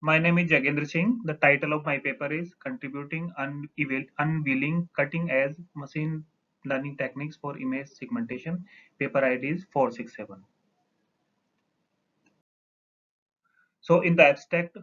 My name is Jagendra Singh. The title of my paper is Contributing Unveiling Cutting Edge Machine Learning Techniques for Image Segmentation. Paper ID is 467. So, in the abstract,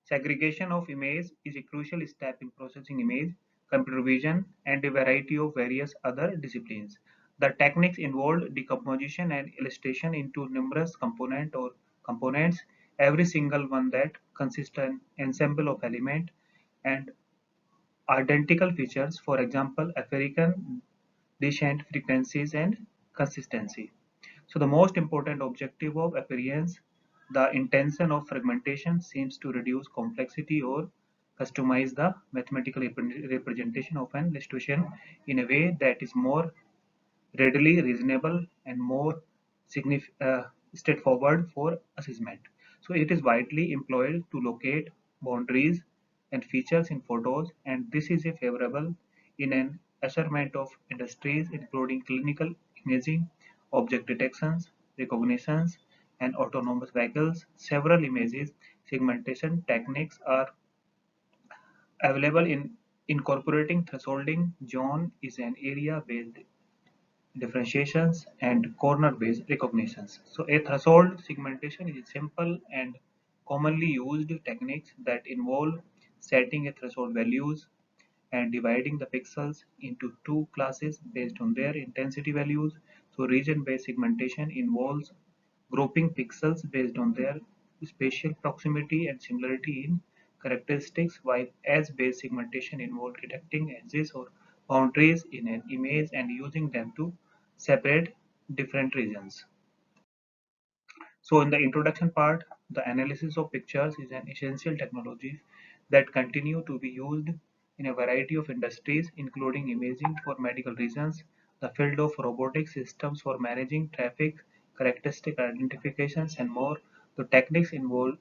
segregation of image is a crucial step in processing image, computer vision, and a variety of various other disciplines. The techniques involve decomposition and illustration into numerous components, every single one that consists an ensemble of elements and identical features, for example, African descent, frequencies, and consistency. So the most important objective of appearance, the intention of fragmentation seems to reduce complexity or customize the mathematical representation of an illustration in a way that is more readily reasonable and more straightforward for assessment. So it is widely employed to locate boundaries and features in photos, and this is a favorable in an assortment of industries including clinical imaging, object detections, recognitions, and autonomous vehicles. Several images segmentation techniques are available in incorporating thresholding. Zone is an area-based differentiations and corner-based recognitions. So a threshold segmentation is a simple and commonly used techniques that involve setting a threshold values and dividing the pixels into two classes based on their intensity values. So region-based segmentation involves grouping pixels based on their spatial proximity and similarity in characteristics, while edge-based segmentation involves detecting edges or boundaries in an image and using them to separate different regions. So in the introduction part, the analysis of pictures is an essential technology that continue to be used in a variety of industries, including imaging for medical reasons, the field of robotic systems for managing traffic, characteristic identifications, and more. The techniques involve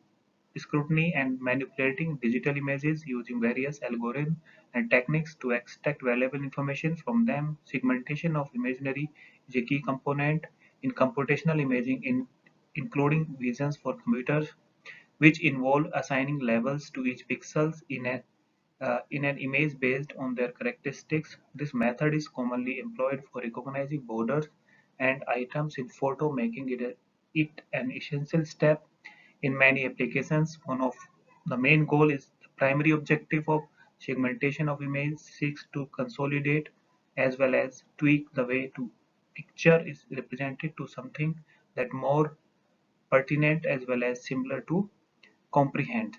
scrutiny and manipulating digital images using various algorithms and techniques to extract valuable information from them. Segmentation of imagery is a key component in computational imaging, including visions for computers, which involve assigning labels to each pixels in an image based on their characteristics. This method is commonly employed for recognizing borders and items in photo, making it an essential step in many applications. One of the main goal is the primary objective of segmentation of image seeks to consolidate as well as tweak the way to picture is represented to something that more pertinent as well as similar to comprehend.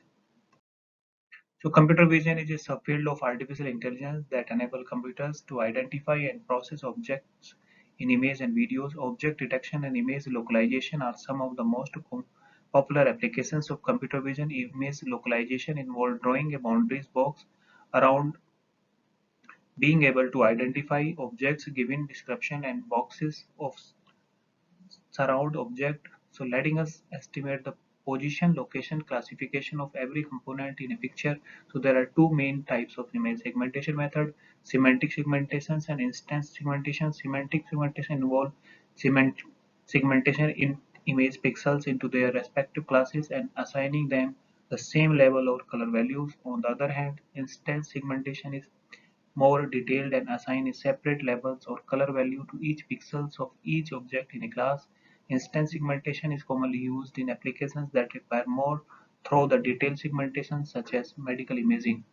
So computer vision is a subfield of artificial intelligence that enable computers to identify and process objects in image and videos. Object detection and image localization are some of the most popular applications of computer vision. Image localization involves drawing a boundaries box around being able to identify objects given description and boxes of surround object, so letting us estimate the position, location, classification of every component in a picture. So there are two main types of image segmentation method: semantic segmentation and instance segmentation. Semantic segmentation involve segment segmentation in image pixels into their respective classes and assigning them the same level or color values. On the other hand, instance segmentation is more detailed and assign separate labels or color value to each pixels of each object in a class. Instance segmentation is commonly used in applications that require more thorough the detailed segmentation such as medical imaging.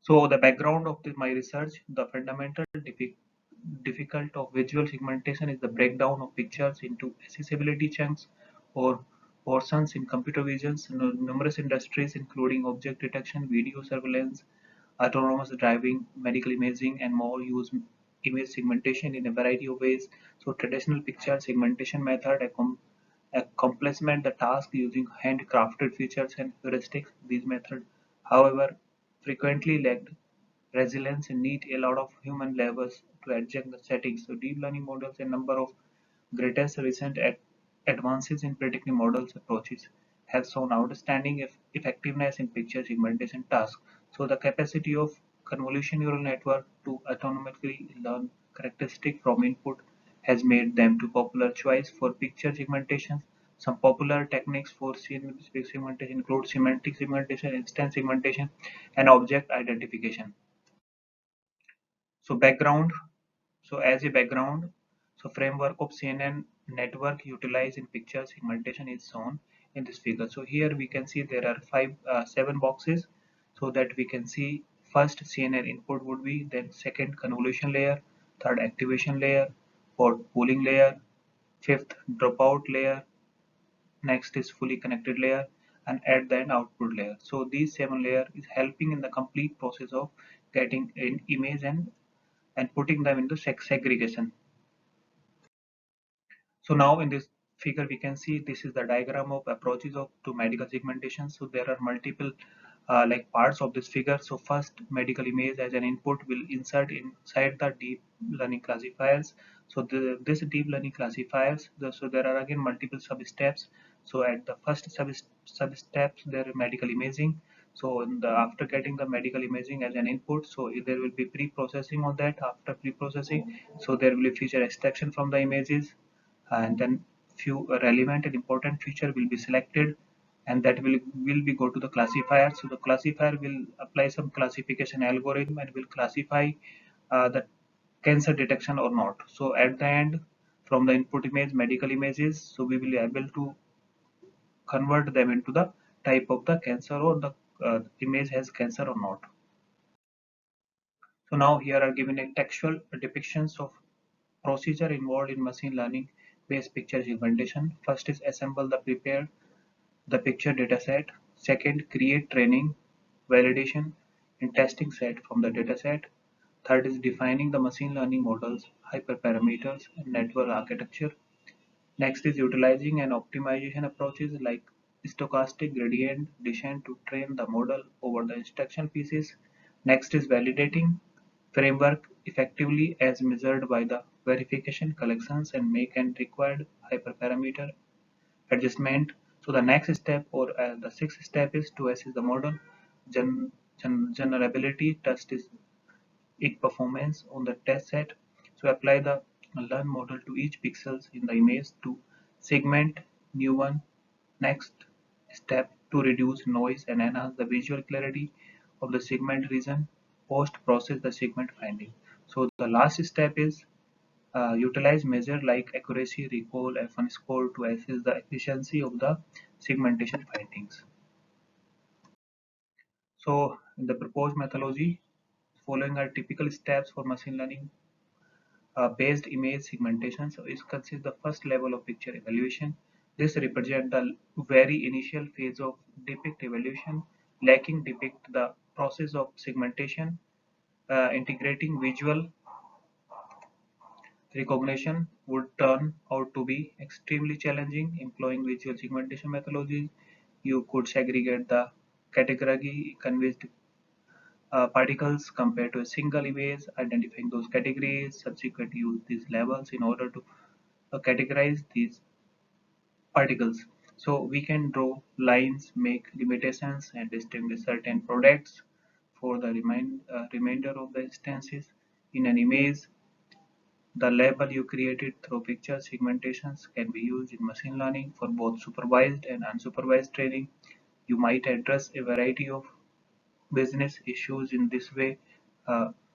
So the background of my research, the fundamental difficult of visual segmentation is the breakdown of pictures into accessibility chunks or portions in computer visions. Numerous industries including object detection, video surveillance, autonomous driving, medical imaging, and more use image segmentation in a variety of ways. So traditional picture segmentation method complement the task using handcrafted features and heuristics. These methods, however, frequently lacked resilience and need a lot of human labors to adjust the settings. So deep learning models, a number of greatest recent advances in predictive models approaches have shown outstanding effectiveness in picture segmentation tasks. So the capacity of convolution neural network to autonomously learn characteristics from input has made them to popular choice for picture segmentation. Some popular techniques for segmentation include semantic segmentation, instance segmentation, and object identification. So background. So as a background, so framework of CNN network utilized in picture segmentation is shown in this figure. So here we can see there are seven boxes, so that we can see first CNN input would be, then second convolution layer, third activation layer, fourth pooling layer, fifth dropout layer, next is fully connected layer, and at the end output layer. So these seven layer is helping in the complete process of getting an image and putting them into segregation. So now in this figure we can see this is the diagram of approaches of to medical segmentation. So there are multiple like parts of this figure. So first, medical image as an input will insert inside the deep learning classifiers. So this deep learning classifiers, so there are again multiple sub steps. So at the first sub steps there is medical imaging. So after getting the medical imaging as an input, so there will be pre-processing on that. After pre-processing, so there will be feature extraction from the images, and then few relevant and important feature will be selected, and that will be go to the classifier. So the classifier will apply some classification algorithm and will classify the cancer detection or not. So at the end, from the input image medical images, so we will be able to convert them into the type of the cancer, or the image has cancer or not. So now here are given a textual depictions of procedure involved in machine learning based picture segmentation. First is assemble the picture dataset. Second, create training, validation, and testing set from the dataset. Third is defining the machine learning models, hyperparameters, and network architecture. Next is utilizing and optimization approaches like stochastic gradient descent to train the model over the instruction pieces. Next is validating framework effectively as measured by the verification collections and make and required hyperparameter adjustment. So the next step, or the sixth step, is to assess the model generability. Test is its performance on the test set. So apply the learn model to each pixels in the image to segment new one. Next step, to reduce noise and enhance the visual clarity of the segment region. Post process the segment finding. So the last step is utilize measure like accuracy, recall, F1 score to assess the efficiency of the segmentation findings. So in the proposed methodology, following are typical steps for machine learning based image segmentation. So it consists the first level of picture evaluation. This represents the very initial phase of depict evaluation. Lacking depict the process of segmentation, integrating visual recognition would turn out to be extremely challenging. Employing visual segmentation methodologies, you could segregate the category convinced particles compared to a single image, identifying those categories, subsequently use these levels in order to categorize these particles. So we can draw lines, make limitations, and distinguish certain products for the remainder of the instances in an image. The label you created through picture segmentations can be used in machine learning for both supervised and unsupervised training. You might address a variety of business issues in this way.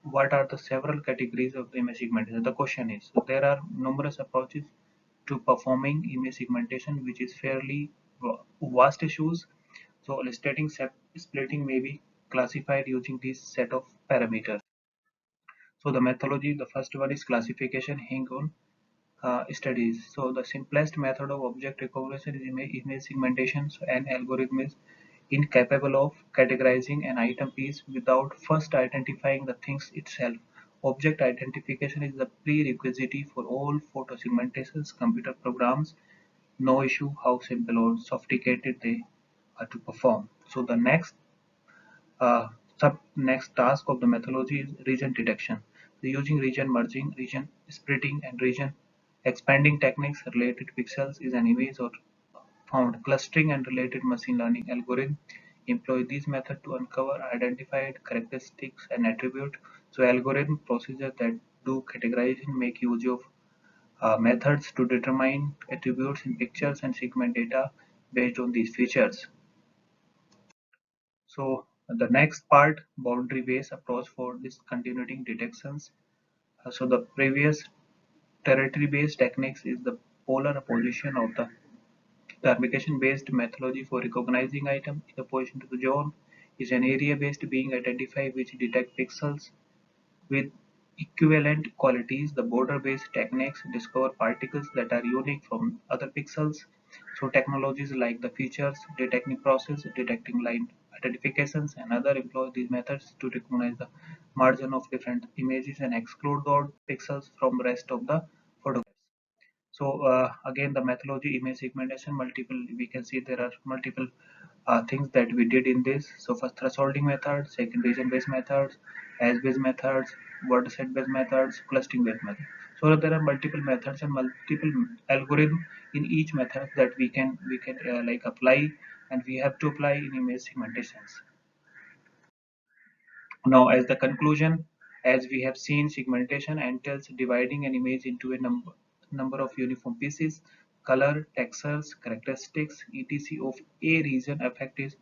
What are the several categories of image segmentation? The question is, so there are numerous approaches to performing image segmentation, which is fairly vast issues. So illustrating splitting may be classified using this set of parameters. So the methodology, the first one is classification hing on studies. So the simplest method of object recognition is image segmentation. So an algorithm is incapable of categorizing an item piece without first identifying the things itself. Object identification is the prerequisite for all photo segmentations computer programs, no issue how simple or sophisticated they are to perform. So the uh, next task of the methodology is region detection. So using region merging, region splitting, and region expanding techniques related to pixels is an image or found clustering and related machine learning algorithm employ these methods to uncover identified characteristics and attributes. So algorithm procedures that do categorization make use of methods to determine attributes in pictures and segment data based on these features. So the next part, boundary-based approach for discontinuity detections. So the previous territory-based techniques is the polar opposition of the classification-based methodology for recognizing items in opposition to the zone is an area-based being identified which detect pixels with equivalent qualities. The border-based techniques discover particles that are unique from other pixels. So technologies like the features detecting process, detecting line identifications, and other employ these methods to recognize the margin of different images and exclude those pixels from the rest of the photographs. So again, the methodology image segmentation, multiple, we can see there are multiple things that we did in this. So first thresholding methods, second region based methods, as based methods, word set based methods, clustering based methods. So there are multiple methods and multiple algorithm in each method that we can like apply, and we have to apply in image segmentations. Now, as the conclusion, as we have seen, segmentation entails dividing an image into a number of uniform pieces. Color, textures, characteristics, etc. of a region affect its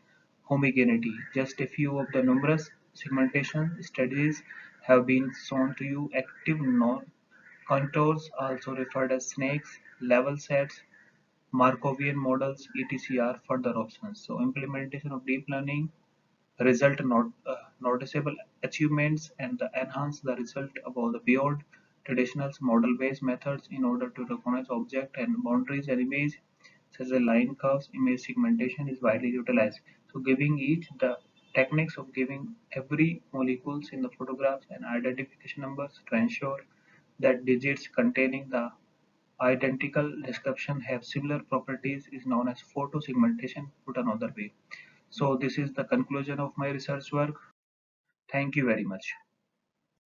homogeneity. Just a few of the numerous segmentation strategies have been shown to you. Active non-contours, also referred as snakes, level sets, Markovian models, etc. are further options. So implementation of deep learning result noticeable achievements and enhance the result above the beyond traditional model-based methods in order to recognize object and boundaries and image such as line curves. Image segmentation is widely utilized. So giving each the techniques of giving every molecules in the photographs and identification numbers to ensure that digits containing the identical description have similar properties is known as photo segmentation put another way. So this is the conclusion of my research work. Thank you very much.